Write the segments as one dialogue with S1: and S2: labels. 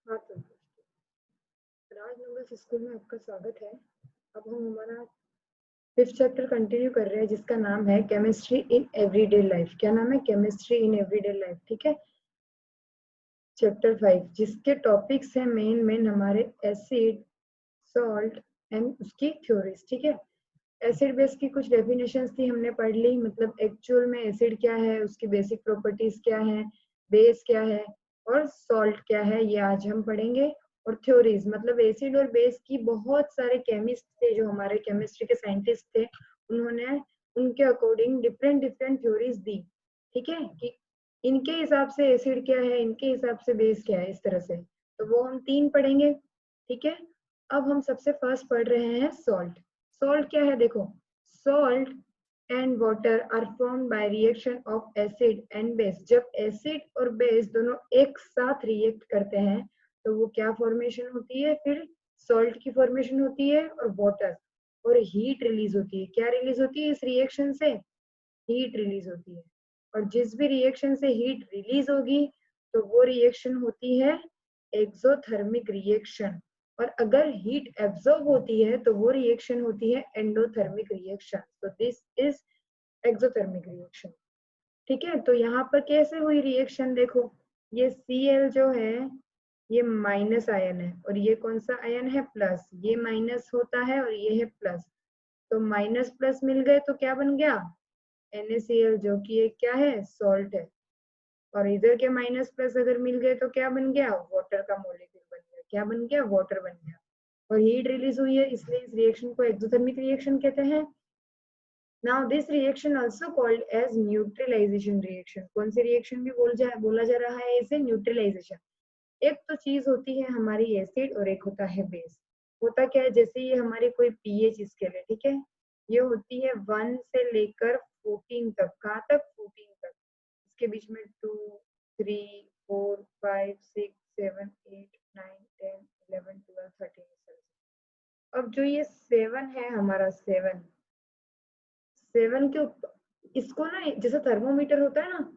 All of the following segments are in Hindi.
S1: हाँ तो राज नोबल स्कूल में आपका स्वागत है। अब हम हमारा 5th चैप्टर कंटिन्यू कर रहे हैं जिसका नाम है केमिस्ट्री इन एवरीडे लाइफ। क्या नाम है? Chemistry in everyday life. ठीक है, चैप्टर 5 जिसके टॉपिक्स है मेन हमारे एसिड, सॉल्ट एंड उसकी थ्योरीज। ठीक है, एसिड बेस की कुछ डेफिनेशंस थी हमने पढ़ ली, मतलब एक्चुअल में एसिड क्या है, उसकी बेसिक प्रॉपर्टीज क्या है, बेस क्या है और सॉल्ट क्या है, ये आज हम पढ़ेंगे। और थ्योरीज मतलब एसिड और बेस की बहुत सारे केमिस्ट थे जो हमारे केमिस्ट्री के साइंटिस्ट थे, उन्होंने उनके अकॉर्डिंग डिफरेंट डिफरेंट थ्योरीज दी। ठीक है, कि इनके हिसाब से एसिड क्या है, इनके हिसाब से बेस क्या है, इस तरह से। तो वो हम 3 पढ़ेंगे। ठीक है, अब हम सबसे फर्स्ट पढ़ रहे हैं सॉल्ट। सॉल्ट क्या है? देखो, salt and water are formed by reaction of acid and base. जब एसिड और बेस दोनों एक साथ रिएक्ट करते हैं तो वो क्या फॉर्मेशन होती है? फिर सॉल्ट की फॉर्मेशन होती है और वाटर, और हीट रिलीज होती है। क्या रिलीज होती है इस रिएक्शन से? हीट रिलीज होती है। और जिस भी रिएक्शन से हीट रिलीज होगी तो वो रिएक्शन होती है एक्सोथर्मिक रिएक्शन, और अगर हीट एब्जॉर्ब होती है तो वो रिएक्शन होती है एंडोथर्मिक रिएक्शन। तो दिस इज एक्सोथर्मिक रिएक्शन। ठीक है, तो यहाँ पर कैसे हुई रिएक्शन? देखो, ये Cl जो है ये माइनस आयन है और ये कौन सा आयन है? प्लस। ये माइनस होता है और ये है प्लस, तो माइनस प्लस मिल गए तो क्या बन गया? NaCl, जो कि एक क्या है? सॉल्ट है। और इधर के माइनस प्लस अगर मिल गए तो क्या बन गया? वाटर का मॉलिक्यूल बन गया। क्या बन गया? वाटर बन गया। और हीट रिलीज हुई है, इसलिए इस रिएक्शन को एक्सोथर्मिक रिएक्शन कहते हैं। Now this reaction also called as neutralization reaction. कौन सी रिएक्शन भी बोला जा रहा है इसे? न्यूट्रलाइजेशन। एक तो चीज होती है हमारी एसिड और एक होता है बेस। होता क्या है, जैसे ये हमारी कोई पीएच स्केल है, ठीक है, ये होती है 1 से लेकर 14 तक। कहाँ तक? 14 तक। इसके बीच में 2, 3, 4, 5, 6, 7, 8, 9, 10, 11, 12, 13। अब जो ये 7 है हमारा, 7 के ऊपर इसको ना, जैसे थर्मोमीटर होता है ना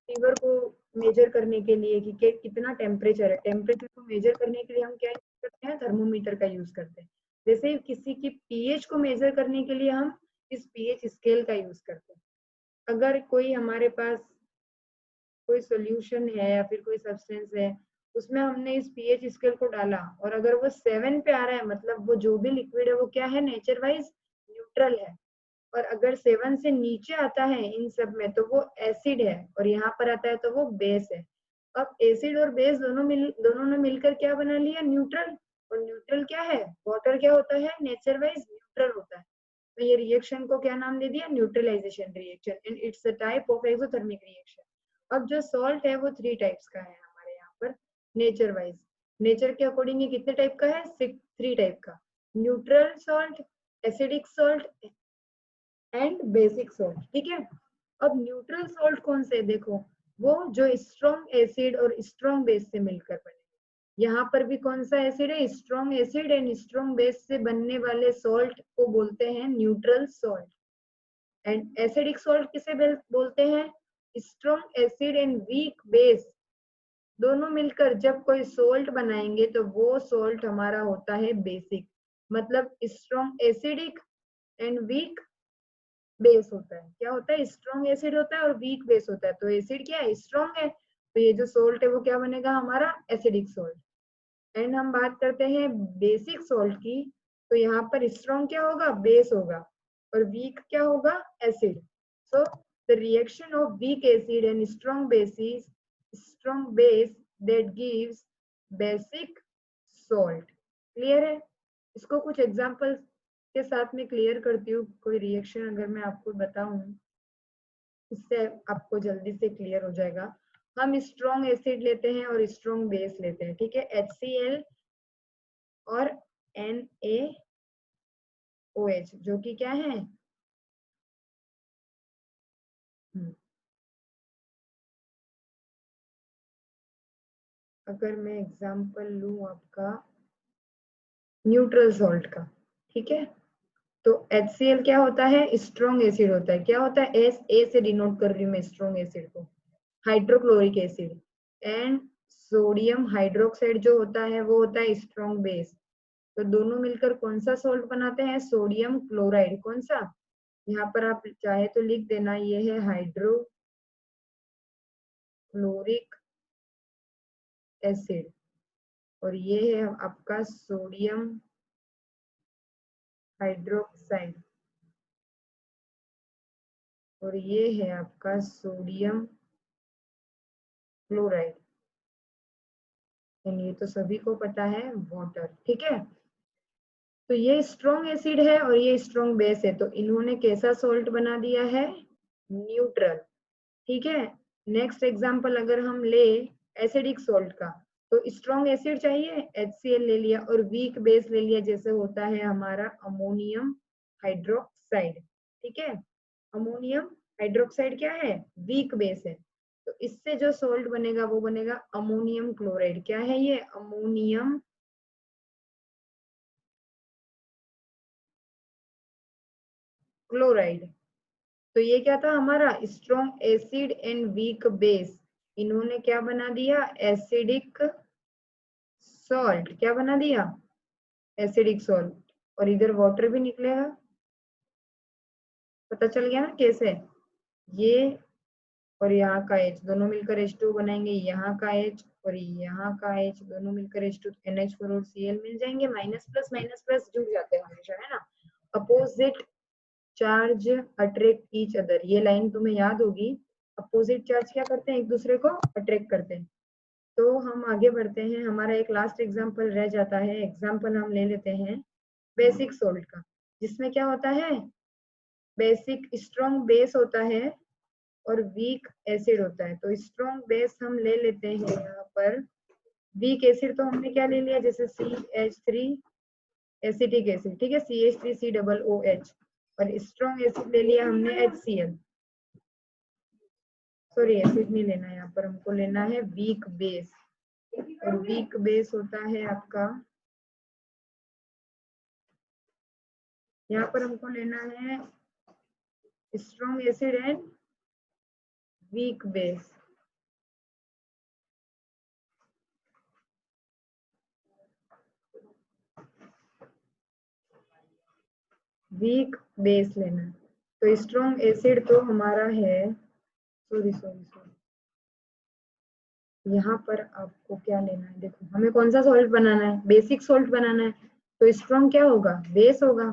S1: फीवर को मेजर करने के लिए कि कितना टेम्परेचर है, टेम्परेचर को मेजर करने के लिए हम क्या यूज करते हैं? थर्मोमीटर का यूज करते हैं। वैसे ही किसी की पीएच को मेजर करने के लिए हम इस पीएच स्केल का यूज करते हैं। अगर कोई हमारे पास कोई सॉल्यूशन है या फिर कोई सब्सटेंस है, उसमें हमने इस पीएच स्केल को डाला और अगर वो 7 पे आ रहा है, मतलब वो जो भी लिक्विड है वो क्या है? नेचर वाइज न्यूट्रल है। और अगर 7 से नीचे आता है इन सब में तो वो एसिड है, और यहाँ पर आता है तो वो बेस है। अब एसिड और बेस दोनों ने मिलकर क्या बना लिया? न्यूट्रल। और न्यूट्रल क्या है? वाटर क्या होता है? नेचर वाइज न्यूट्रल होता है। तो ये रिएक्शन को क्या नाम दे दिया? Neutralization reaction, and it's a type of exothermic reaction. अब जो सॉल्ट है वो 3 टाइप्स का है हमारे यहाँ पर नेचर वाइज। नेचर के अकॉर्डिंग ये कितने टाइप का है? 3 टाइप का। Neutral salt, acidic salt and basic salt. ठीक है, अब न्यूट्रल सॉल्ट कौन से? देखो, वो जो स्ट्रॉन्ग एसिड और स्ट्रॉन्ग बेस से मिलकर बने। यहाँ पर भी कौन सा एसिड है? Strong acid and strong base से बनने वाले सॉल्ट को बोलते हैं neutral salt. And acidic salt किसे बोलते हैं? Strong acid and weak base दोनों मिलकर जब कोई सोल्ट बनाएंगे तो वो सोल्ट हमारा होता है बेसिक। मतलब strong acidic and weak base होता है। क्या होता है? स्ट्रॉन्ग एसिड होता है और वीक बेस होता है। तो एसिड क्या है? स्ट्रॉन्ग है, तो ये जो सोल्ट है वो क्या बनेगा? हमारा एसिडिक सोल्ट। एंड हम बात करते हैं बेसिक सोल्ट की, तो यहाँ पर स्ट्रॉन्ग क्या होगा? बेस होगा, और वीक क्या होगा? Acid. So the reaction of weak acid and strong bases strong base that gives basic salt. Clear है? इसको कुछ एग्जांपल्स के साथ में क्लियर करती हूँ। कोई रिएक्शन अगर मैं आपको बताऊं, इससे आपको जल्दी से क्लियर हो जाएगा। हम स्ट्रॉन्ग एसिड लेते हैं और स्ट्रॉन्ग बेस लेते हैं। ठीक है, HCl और NaOH, जो कि क्या है? अगर मैं एग्जांपल लूं आपका न्यूट्रल सॉल्ट का, ठीक है, तो HCl क्या होता है? स्ट्रॉन्ग एसिड होता है। क्या होता है? एस ए से डिनोट कर रही हूँ मैं स्ट्रॉन्ग एसिड को, hydrochloric acid. And sodium hydroxide जो होता है वो होता है स्ट्रॉन्ग बेस। तो दोनों मिलकर कौन सा सॉल्ट बनाते हैं? Sodium chloride. कौन सा? यहाँ पर आप चाहे तो लिख देना, ये है हाइड्रोक्लोरिक एसिड और ये है आपका सोडियम हाइड्रोक्साइड और ये है आपका सोडियम क्लोराइड। ये तो सभी को पता है, वाटर। ठीक है, तो ये स्ट्रॉन्ग एसिड है और ये स्ट्रॉन्ग बेस है, तो इन्होंने कैसा सॉल्ट बना दिया है? न्यूट्रल। ठीक है, नेक्स्ट एग्जांपल अगर हम ले एसिडिक सॉल्ट का, तो स्ट्रॉन्ग एसिड चाहिए, HCl ले लिया, और वीक बेस ले लिया, जैसे होता है हमारा अमोनियम हाइड्रोक्साइड। ठीक है, अमोनियम हाइड्रोक्साइड क्या है? वीक बेस है। तो इससे जो सॉल्ट बनेगा वो बनेगा अमोनियम क्लोराइड। क्या है ये? Ammonium chloride. तो ये क्या था हमारा? Strong acid and weak base. इन्होंने क्या बना दिया? Acidic salt. क्या बना दिया? Acidic salt. और इधर वाटर भी निकलेगा। पता चल गया ना कैसे? ये और यहाँ का H दोनों मिलकर H2 बनाएंगे, यहाँ का H और यहाँ का H दोनों मिलकर H2 NH4 और Cl मिल जाएंगे। माइनस प्लस जुड़ जाते हैं हमेशा, है ना। Opposite charge attract each other, ये लाइन तुम्हें याद होगी। अपोजिट चार्ज क्या करते हैं? एक दूसरे को अट्रैक्ट करते हैं। तो हम आगे बढ़ते हैं, हमारा एक लास्ट एग्जांपल रह जाता है। एग्जांपल हम ले लेते हैं बेसिक सोल्ट का, जिसमें क्या होता है? बेसिक स्ट्रॉन्ग बेस होता है और वीक एसिड होता है। तो स्ट्रॉन्ग बेस हम ले लेते हैं यहाँ पर। वीक एसिड तो हमने क्या ले लिया? जैसे CH3 एसिटिक एसिड। ठीक है, CH3COOH। और स्ट्रॉन्ग एसिड ले लिया हमने HCl। सॉरी, एसिड नहीं लेना है यहाँ पर, हमको लेना है वीक बेस। और वीक बेस होता है आपका, यहाँ पर हमको लेना है strong acid and weak base. Weak base लेना है। तो स्ट्रॉन्ग एसिड तो हमारा है, सॉरी सॉरी सॉरी, यहाँ पर आपको क्या लेना है? देखो, हमें कौन सा सॉल्ट बनाना है? बेसिक सॉल्ट बनाना है। तो स्ट्रॉन्ग क्या होगा? बेस होगा।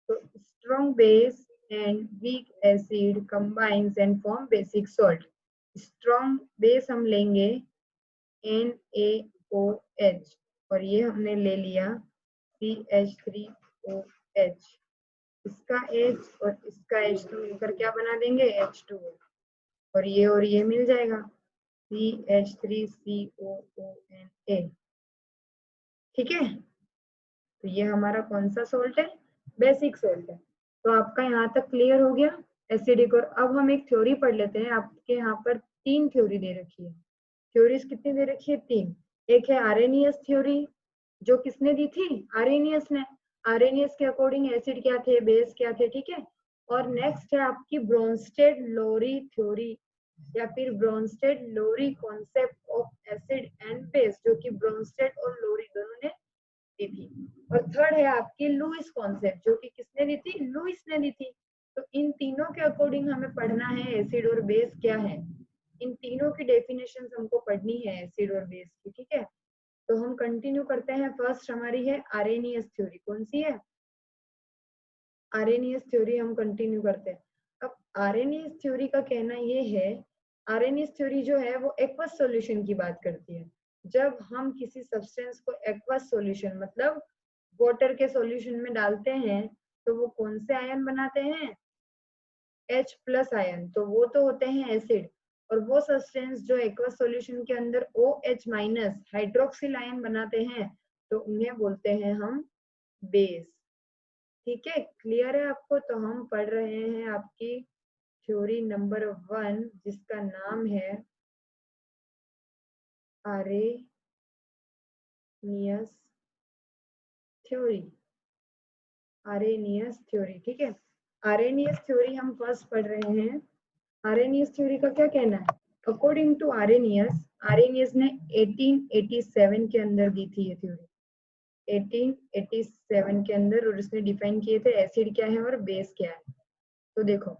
S1: तो strong base and weak acid combines and form basic salt. Strong base हम लेंगे NaOH और ये हमने ले लिया CH3OH। इसका H और इसका H तो मिलकर क्या बना देंगे? H2O। और ये मिल जाएगा CH3COONA। ठीक है, तो ये हमारा कौन सा सॉल्ट है? बेसिक सॉल्ट है। तो आपका यहाँ तक क्लियर हो गया एसिडिक। और अब हम एक थ्योरी पढ़ लेते हैं। आपके यहाँ पर 3 थ्योरी दे रखी है। थ्योरीज कितनी दे रखी है? 3। एक है आरेनियस थ्योरी, जो किसने दी थी? आरेनियस ने। आरेनियस के अकॉर्डिंग एसिड क्या थे, बेस क्या थे। ठीक है, और नेक्स्ट है आपकी ब्रोंस्टेड लोरी थ्योरी, या फिर Bronsted Lowry concept of acid and base, जो कि ब्रोंस्टेड और लोरी दोनों ने दी थी। और थर्ड है आपकी लुइस कॉन्सेप्ट, जो कि किसने दी थी? लुइस ने दी थी। तो इन तीनों के अकॉर्डिंग हमें पढ़ना है एसिड और बेस क्या है। इन तीनों की डेफिनेशन हमको पढ़नी है एसिड और बेस की। ठीक है, तो हम कंटिन्यू करते हैं। फर्स्ट हमारी है आरेनियस थ्योरी। कौन सी है? आरेनियस थ्योरी हम कंटिन्यू करते हैं। अब आरेनियस थ्योरी का कहना ये है, आरेनियस थ्योरी जो है वो एक्वस सॉल्यूशन की बात करती है। जब हम किसी सब्सटेंस को एक्वस सॉल्यूशन मतलब वाटर के सॉल्यूशन में डालते हैं, तो वो कौन से आयन बनाते हैं? H+ ion. तो वो तो होते हैं एसिड। और वो सब्सटेंस जो एक्वस सॉल्यूशन के अंदर OH- हाइड्रोक्सिल आयन बनाते हैं, तो उन्हें बोलते हैं हम बेस। ठीक है, क्लियर है आपको? तो हम पढ़ रहे हैं आपकी थ्योरी नंबर 1, जिसका नाम है आरेनियस थ्योरी। Arrhenius theory. ठीक है, आरेनियस थ्योरी हम फर्स्ट पढ़ रहे हैं। आरेनियस थ्योरी का क्या कहना है? अकॉर्डिंग टू आरेनियस ने 1887 के अंदर दी थी ये थ्योरी, 1887 के अंदर, और उसने डिफाइन किए थे एसिड क्या है और बेस क्या है। तो देखो,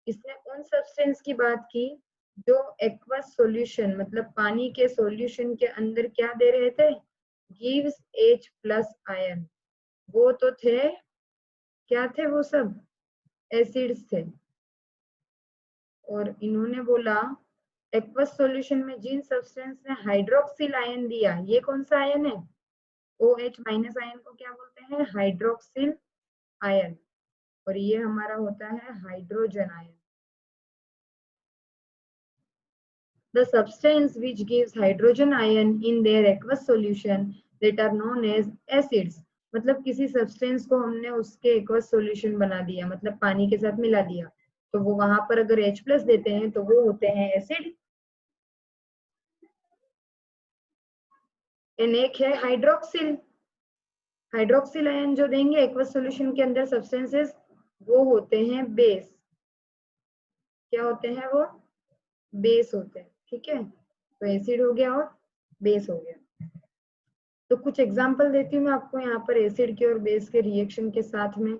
S1: इसने उन सब्सटेंस की बात की जो एक्वस सॉल्यूशन मतलब पानी के सॉल्यूशन के अंदर क्या दे रहे थे, गिव्स H+ आयन। वो तो थे, क्या थे वो सब, एसिड्स थे। और इन्होंने बोला एक्वस सॉल्यूशन में जिन सब्सटेंस ने हाइड्रोक्सिल आयन दिया, ये कौन सा आयन है, OH- आयन को क्या बोलते हैं, हाइड्रोक्सिल आयन, और ये हमारा होता है hydrogen ion. The substance which gives hydrogen ion in their aqueous solution that are known as acids, मतलब किसी सब्सटेंस को हमने उसके एक्वस सॉल्यूशन बना दिया, मतलब पानी के साथ मिला दिया, तो वो वहां पर अगर H+ देते हैं तो वो होते हैं एसिड। एक है हाइड्रोक्सिल, हाइड्रोक्सिल आयन जो देंगे एक्वस सॉल्यूशन के अंदर सब्सटेंसेस, वो होते हैं बेस। क्या होते हैं वो, बेस होते हैं। ठीक है, तो एसिड हो गया और बेस हो गया। तो कुछ एग्जांपल देती हूँ मैं आपको यहाँ पर एसिड के और बेस के रिएक्शन के साथ में।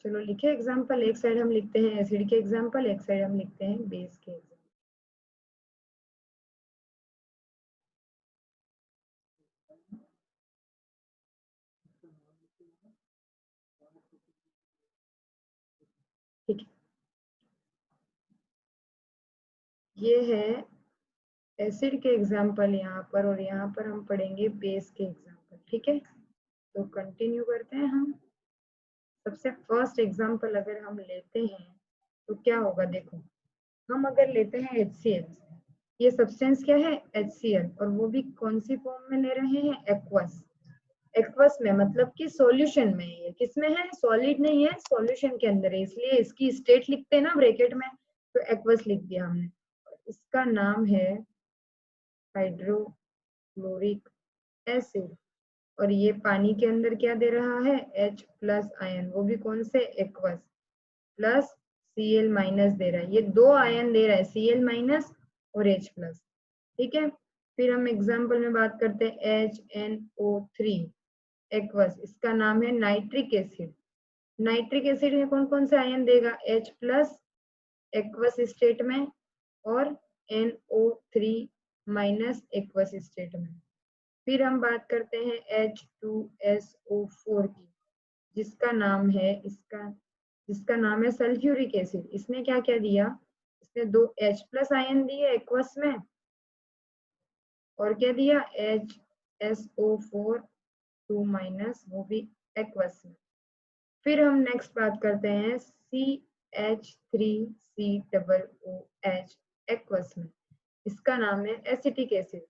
S1: चलो लिखे एग्जांपल, एक साइड हम लिखते हैं एसिड के एग्जांपल, एक साइड हम लिखते हैं बेस के एग्जांपल। ठीक है, ये है एसिड के एग्जांपल यहाँ पर, और यहाँ पर हम पढ़ेंगे बेस के एग्जांपल। ठीक है, तो कंटिन्यू करते हैं हम। सबसे फर्स्ट एग्जांपल अगर हम लेते हैं तो क्या होगा, देखो हम अगर लेते हैं HCl, ये सब्सटेंस क्या है, HCl, और वो भी कौन सी फॉर्म में ले रहे हैं, एक्वस। एक्वस में मतलब कि सॉल्यूशन में, ये किसमें है, सॉलिड नहीं है, सॉल्यूशन के अंदर है, इसलिए इसकी स्टेट लिखते हैं ना ब्रैकेट में, तो एक्वस लिख दिया हमने। इसका नाम है हाइड्रोक्लोरिक एसिड, और ये पानी के अंदर क्या दे रहा है, H+ आयन, वो भी कौन से, एक्वस, प्लस Cl- दे रहा है, ये दो आयन दे रहा है, Cl- और H+। ठीक है, फिर हम एग्जांपल में बात करते हैं HNO3 एक्वस, इसका नाम है नाइट्रिक एसिड। नाइट्रिक एसिड में कौन कौन से आयन देगा, H+ एक्वस स्टेट में और NO3- एक्वस स्टेट में। फिर हम बात करते हैं H2SO4 की, जिसका नाम है सल्फ्यूरिक एसिड। इसने क्या क्या दिया, इसने दो H+ आयन दिए एक्वस में, और क्या दिया, HSO4 2-, वो भी एक्वस में। फिर हम नेक्स्ट बात करते हैं CH3COOH एक्वस में, इसका नाम है एसिटिक एसिड।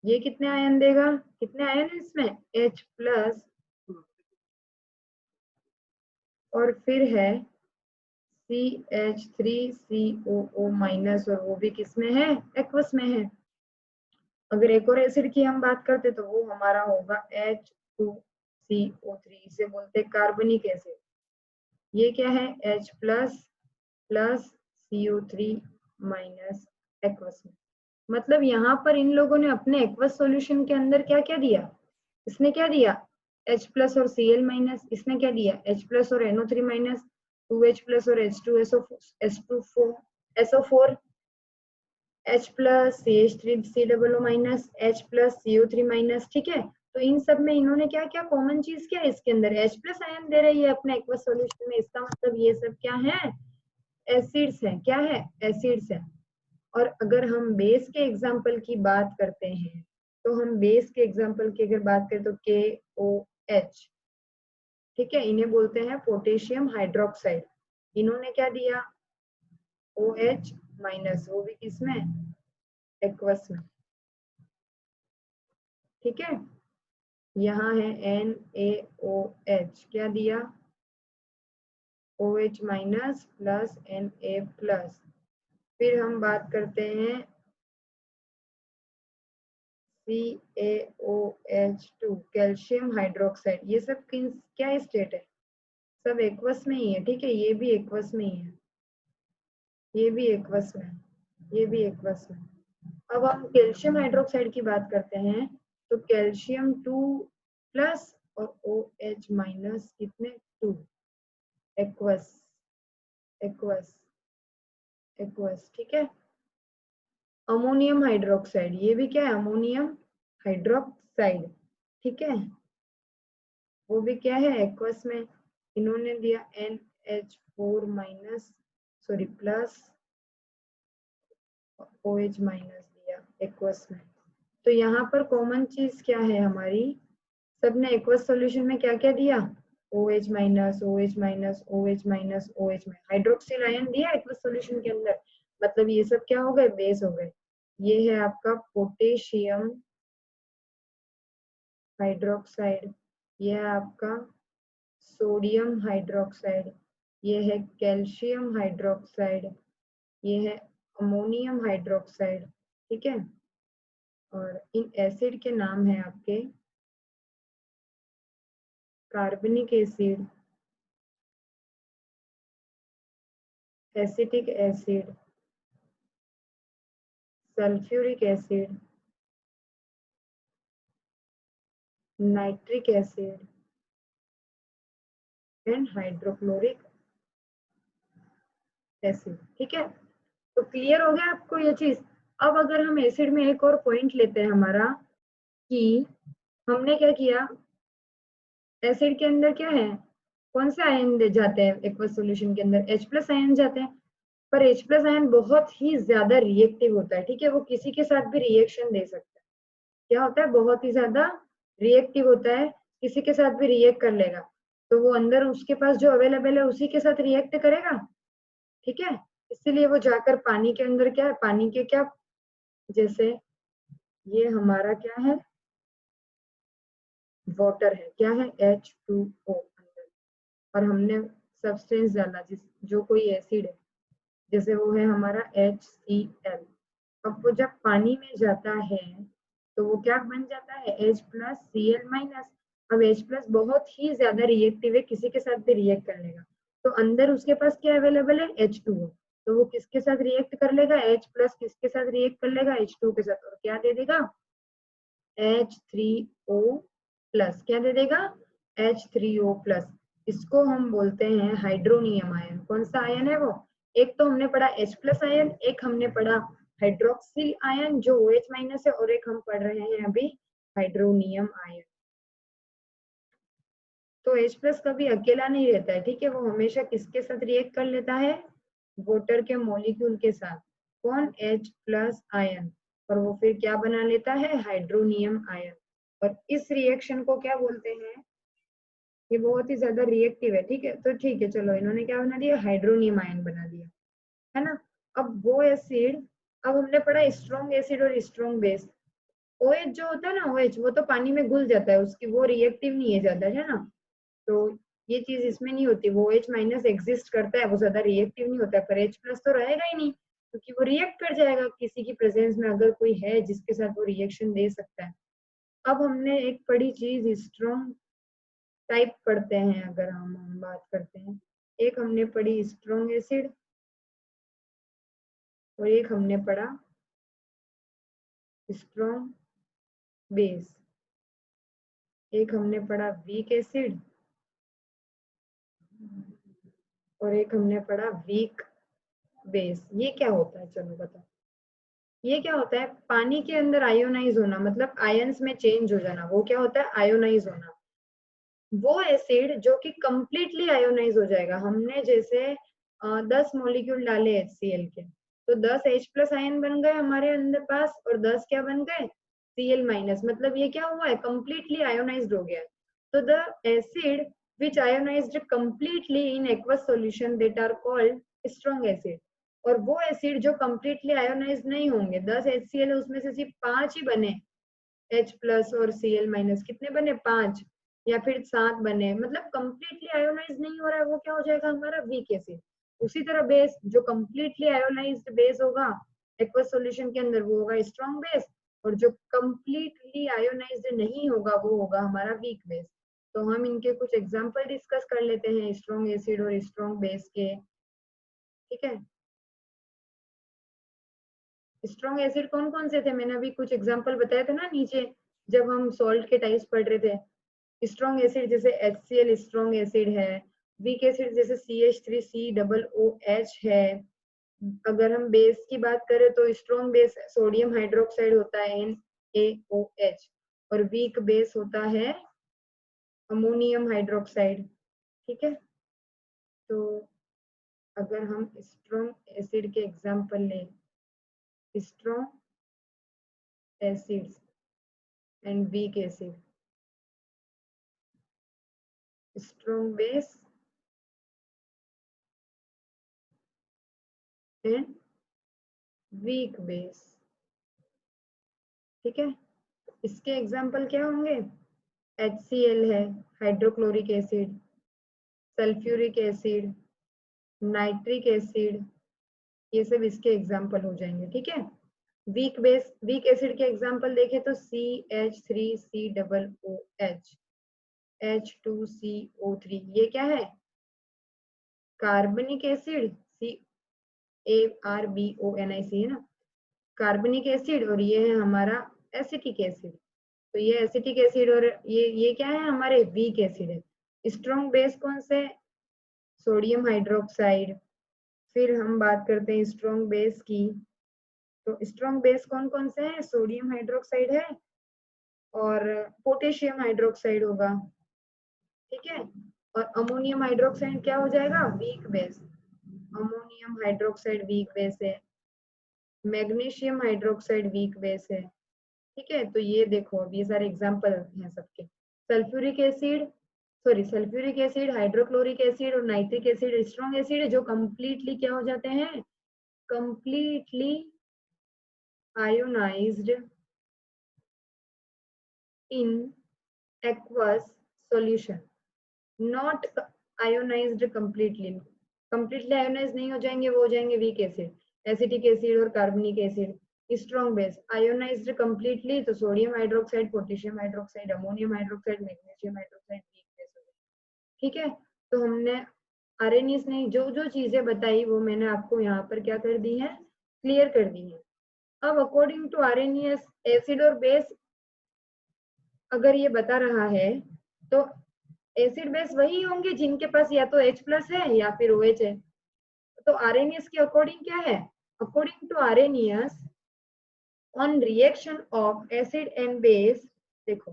S1: ये कितने आयन देगा, कितने आयन है इसमें, H+, और फिर है CH3COO-, और वो भी किसमें है, एक्वस में है। अगर एक और एसिड की हम बात करते तो वो हमारा होगा H2CO3, इसे बोलते हैं कार्बनिक एसिड। ये क्या है, H++ CO3- एक्वस में। मतलब यहाँ पर इन लोगों ने अपने एक्वस सॉल्यूशन के अंदर क्या क्या दिया, इसने क्या दिया, H+ और Cl-, इसने क्या दिया, H+ और NO3-, 2H+ और SO4, H+ CH3COO-, H+ CO3-। ठीक है, तो इन सब में इन्होंने क्या क्या कॉमन चीज क्या है, इसके अंदर H+ आयन दे रही है अपने एक्वस सॉल्यूशन में, इसका मतलब ये सब क्या है, एसिड्स हैं। क्या है, एसिड्स हैं। और अगर हम बेस के एग्जाम्पल की बात करते हैं, तो हम बेस के एग्जाम्पल की अगर बात करें तो KOH, ठीक है, इन्हें बोलते हैं पोटेशियम हाइड्रोक्साइड। इन्होंने क्या दिया, OH-, वो भी किसमें, एक्वस में। ठीक है, यहाँ है NaOH, क्या दिया, OH- प्लस Na+। फिर हम बात करते हैं CaOH2 कैल्शियम हाइड्रोक्साइड, ये सब क्या स्टेट है, सब एक्वस में ही है, ठीक है, ये भी एक्वस में ही है, ये भी एक्वस में, ये भी एक्वस में। अब हम कैल्शियम हाइड्रोक्साइड की बात करते हैं, तो कैल्शियम 2+ और OH माइनस कितने 2, एक्वस एक्वस एक्वस, ठीक है। अमोनियम हाइड्रोक्साइड, ये भी क्या है, अमोनियम हाइड्रोक्साइड, ठीक है, वो भी क्या है, एक्वस में। इन्होंने दिया NH4 minus, sorry plus, OH minus दिया एक्वस में। तो यहाँ पर कॉमन चीज क्या है हमारी, सबने एक्वस सॉल्यूशन में क्या क्या दिया, OH minus, OH minus, OH minus, OH में हाइड्रोक्सिल आयन दिया एक्वस सॉल्यूशन के अंदर, मतलब ये सब क्या हो गए, बेस हो गए। ये है आपका पोटेशियम हाइड्रोक्साइड, ये है आपका सोडियम हाइड्रोक्साइड, ये है कैल्शियम हाइड्रोक्साइड, ये है अमोनियम हाइड्रोक्साइड, ठीक है। और इन एसिड के नाम है आपके कार्बनिक acid, acetic acid, sulphuric acid, nitric acid and hydrochloric acid, ठीक है। तो क्लियर हो गया आपको ये चीज। अब अगर हम एसिड में एक और पॉइंट लेते हैं हमारा, कि हमने क्या किया, एसिड के अंदर क्या है, कौन से आयन दे जाते हैं एक्वस सॉल्यूशन के अंदर, H+ आयन जाते हैं, पर H+ आयन बहुत ही ज्यादा रिएक्टिव होता है, ठीक है, वो किसी के साथ भी रिएक्शन दे सकता है, क्या होता है, बहुत ही ज्यादा रिएक्टिव होता है, किसी के साथ भी रिएक्ट कर लेगा, तो वो अंदर उसके पास जो अवेलेबल है उसी के साथ रिएक्ट करेगा, ठीक है। इसीलिए वो जाकर पानी के अंदर क्या है, पानी के क्या, जैसे ये हमारा क्या है, वाटर है, क्या है, H2O अंदर, और हमने सब्सटेंस डाला जिस जो कोई एसिड है, जैसे वो है हमारा HCl। अब वो जब पानी में जाता है तो वो क्या बन जाता है, H+Cl-। अब H+ बहुत ही ज्यादा रिएक्टिव है, किसी के साथ भी रिएक्ट कर लेगा, तो अंदर उसके पास क्या अवेलेबल है, H2O, तो वो किसके साथ रिएक्ट कर लेगा, H+ किसके साथ रिएक्ट कर लेगा, H2 के साथ, और क्या दे देगा, H3O+, क्या दे देगा, H3O+। इसको हम बोलते हैं हाइड्रोनियम आयन। कौन सा आयन है वो, एक तो हमने पढ़ा H+ आयन, एक हमने पढ़ा हाइड्रोक्सिल आयन जो OH माइनस है, और एक हम पढ़ रहे हैं अभी हाइड्रोनियम आयन। तो H+ कभी अकेला नहीं रहता है, ठीक है, वो हमेशा किसके साथ रिएक्ट कर लेता है, वाटर के मॉलिक्यूल के साथ, कौन, H+ आयन, और वो फिर क्या बना लेता है, हाइड्रोनियम आयन। और इस रिएक्शन को क्या बोलते हैं, ये बहुत ही ज्यादा रिएक्टिव है, ठीक है, तो ठीक है, चलो इन्होंने क्या बना दिया, हाइड्रोनियम आयन बना दिया, है ना। अब वो एसिड, अब हमने पढ़ा स्ट्रॉन्ग एसिड और स्ट्रॉन्ग बेस। OH जो होता है ना, OH वो तो पानी में घुल जाता है, उसकी वो रिएक्टिव नहीं है ज्यादा, है ना, तो ये चीज इसमें नहीं होती, वो OH माइनस एग्जिस्ट करता है, वो ज्यादा रिएक्टिव नहीं होता है, पर H+ तो रहेगा ही नहीं, क्योंकि वो रिएक्ट कर जाएगा किसी की प्रेजेंस में, अगर कोई है जिसके साथ वो रिएक्शन दे सकता है। अब हमने एक पढ़ी चीज स्ट्रॉन्ग टाइप पढ़ते हैं, अगर हम बात करते हैं, एक हमने पढ़ी स्ट्रॉन्ग एसिड, और एक हमने पढ़ा स्ट्रॉन्ग बेस, एक हमने पढ़ा वीक एसिड, और एक हमने पढ़ा वीक बेस। ये क्या होता है, चलो बताओ, ये क्या होता है, पानी के अंदर आयोनाइज होना, मतलब आयंस में चेंज हो जाना, वो क्या होता है, आयोनाइज होना। वो एसिड जो कि कंप्लीटली आयोनाइज हो जाएगा, हमने जैसे 10 मॉलिक्यूल डाले HCl के, तो 10 H+ आयन बन गए हमारे अंदर पास, और 10 क्या बन गए, Cl-, मतलब ये क्या हुआ है, कंप्लीटली आयोनाइज्ड हो गया है। तो the acid which ionized completely in aqueous solution that are called strong acid। और वो एसिड जो कंप्लीटली आयोनाइज नहीं होंगे, 10 HCl है उसमें से सिर्फ 5 ही बने, H+ और Cl-, कितने बने, 5 या फिर 7 बने, मतलब कंप्लीटली आयोनाइज नहीं हो रहा है, वो क्या हो जाएगा हमारा वीक एसिड। उसी तरह बेस जो कंप्लीटली आयोनाइज्ड बेस होगा एक्वस सॉल्यूशन के अंदर, वो होगा स्ट्रॉन्ग बेस, और जो कंप्लीटली आयोनाइज्ड नहीं होगा वो होगा हमारा वीक बेस। तो हम इनके कुछ एग्जांपल डिस्कस कर लेते हैं स्ट्रॉन्ग एसिड और स्ट्रॉन्ग बेस के। ठीक है, स्ट्रॉन्ग एसिड कौन कौन से थे, मैंने अभी कुछ एग्जांपल बताए थे ना नीचे जब हम सॉल्ट के टाइप्स पढ़ रहे थे। स्ट्रॉन्ग एसिड जैसे HCl स्ट्रॉन्ग एसिड है, वीक एसिड जैसे CH3COOH है। अगर हम बेस की बात करें तो स्ट्रॉन्ग बेस सोडियम हाइड्रोक्साइड होता है NaOH, और वीक बेस होता है अमोनियम हाइड्रोक्साइड। ठीक है, तो अगर हम स्ट्रॉन्ग एसिड के एग्जांपल लें, strong acids and weak acid, strong base and weak base. ठीक है, इसके एग्जांपल क्या होंगे, HCl है hydrochloric acid, sulphuric acid, nitric acid, ये सब इसके एग्जांपल हो जाएंगे। ठीक है, वीक बेस वीक एसिड के एग्जांपल देखें तो CH3COOH, H2CO3, ये क्या है, कार्बनिक एसिड, CARBONIC है ना, कार्बनिक एसिड, और ये है हमारा एसिटिक एसिड। तो ये एसिटिक एसिड और ये क्या है, हमारे वीक एसिड है। स्ट्रॉन्ग बेस कौन से, सोडियम हाइड्रोक्साइड। फिर हम बात करते हैं स्ट्रॉन्ग बेस की, तो स्ट्रॉन्ग बेस कौन कौन से हैं, सोडियम हाइड्रोक्साइड है और पोटेशियम हाइड्रोक्साइड होगा। ठीक है, और अमोनियम हाइड्रोक्साइड क्या हो जाएगा, weak base, ammonium hydroxide weak base है। मैग्नीशियम हाइड्रोक्साइड वीक बेस है। ठीक है, तो ये देखो अब ये सारे एग्जांपल हैं सबके। Sulphuric acid, sorry sulphuric acid, hydrochloric acid और नाइट्रिक एसिड स्ट्रॉन्ग एसिड है जो कंप्लीटली क्या हो जाते हैं, completely ionised in aqueous solution, not ionized completely, completely ionized नहीं हो जाएंगे, वो हो जाएंगे वीक एसिड, एसिटिक एसिड और कार्बनिक acid. Strong base ionized completely तो sodium hydroxide, potassium hydroxide, ammonium hydroxide, magnesium hydroxide, weak base हो गए। ठीक है, तो हमने आरएनएस ने जो जो चीजें बताई वो मैंने आपको यहाँ पर क्या कर दी है, क्लियर कर दी है। अब अकॉर्डिंग टू आरएनएस एसिड और बेस अगर ये बता रहा है तो एसिड बेस वही होंगे जिनके पास या तो H+ है या फिर OH है। तो आरएनएस के अकॉर्डिंग क्या है, according to Arrhenius on reaction of acid and base, देखो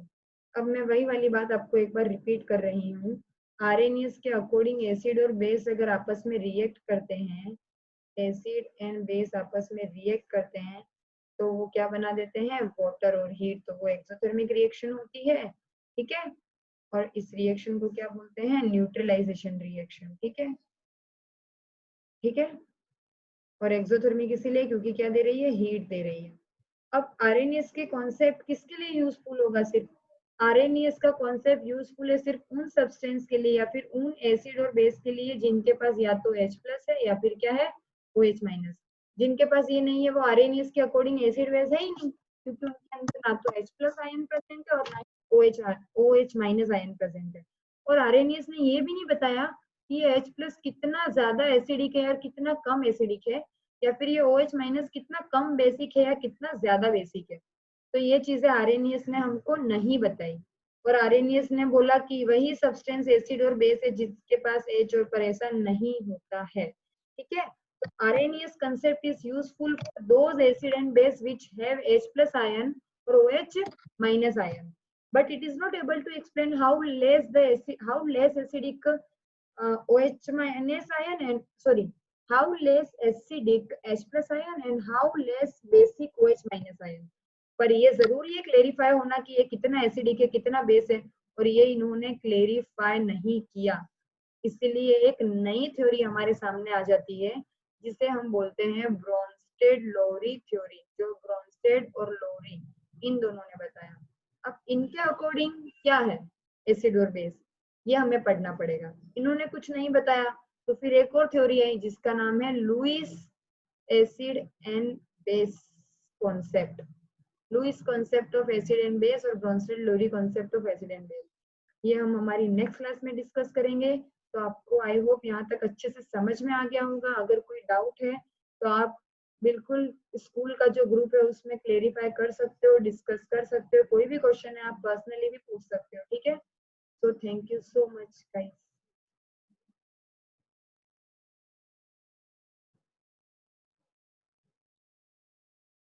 S1: अब मैं वही वाली बात आपको एक बार रिपीट कर रही हूँ। आरएनएस के अकॉर्डिंग एसिड और बेस अगर आपस में रिएक्ट करते हैं, एसिड एंड बेस आपस में रिएक्ट करते हैं तो वो क्या बना देते हैं, वाटर और हीट, तो वो एक्सोथर्मिक रिएक्शन होती है। ठीक है, और इस रिएक्शन को क्या बोलते हैं, न्यूट्रलाइजेशन रिएक्शन। ठीक है, ठीक है, और एक्सोथर्मिक इसीलिए क्योंकि क्या दे रही है, हीट दे रही है। अब आरएनएस के कॉन्सेप्ट किसके लिए यूजफुल होगा, सिर्फ आरएनएस का कॉन्सेप्ट यूजफुल है सिर्फ उन सब्सटेंस के लिए या फिर उन एसिड और बेस के लिए जिनके पास या तो H+ है या फिर क्या है, OH-। जिनके पास ये नहीं है वो आरएनएस के अकॉर्डिंग एसिड बेस है ही नहीं, क्योंकि उनके अंदर ना तो H+ आयन प्रेजेंट है और ना OH- आयन प्रेजेंट है। और आरएनएस ने ये भी नहीं बताया कि ये H+ कितना ज्यादा एसिडिक है और कितना कम एसिडिक है, या फिर ये OH- कितना कम बेसिक है या कितना ज्यादा बेसिक है। तो ये चीजें आरएनएस ने हमको नहीं बताई, और आरएनएस ने बोला कि वही सब्सटेंस एसिड और बेस है जिसके पास H और पर ऐसा नहीं होता है। ठीक है, तो RNAs concept is useful for those acid and base which have H+ ion or OH- ion, but it is not able to explain how less acidic OH- ion and sorry how less acidic H+ ion and how less basic OH- ion। पर ये जरूर ये क्लेरिफाई होना कि ये कितना एसिडिक है कितना बेस है, और ये इन्होंने क्लेरिफाई नहीं किया। इसलिए एक नई थ्योरी हमारे सामने आ जाती है जिसे हम बोलते हैं ब्रोंस्टेड लोरी थ्योरी, जो ब्रोंस्टेड और लोरी इन दोनों ने बताया। अब इनके अकॉर्डिंग क्या है एसिड और बेस, ये हमें पढ़ना पड़ेगा। इन्होंने कुछ नहीं बताया तो फिर एक और थ्योरी है जिसका नाम है Lewis acid and base concept. Lewis concept of acid and base और Bronsted Lowry concept of acid and base. ये हम हमारी नेक्स्ट क्लास में डिस्कस करेंगे। तो आपको आई होप यहाँ तक अच्छे से समझ में आ गया होगा। अगर कोई डाउट है तो आप बिल्कुल स्कूल का जो ग्रुप है उसमें क्लेरिफाई कर सकते हो, डिस्कस कर सकते हो। कोई भी क्वेश्चन है आप पर्सनली भी पूछ सकते हो, ठीक है। So thank you so much guys.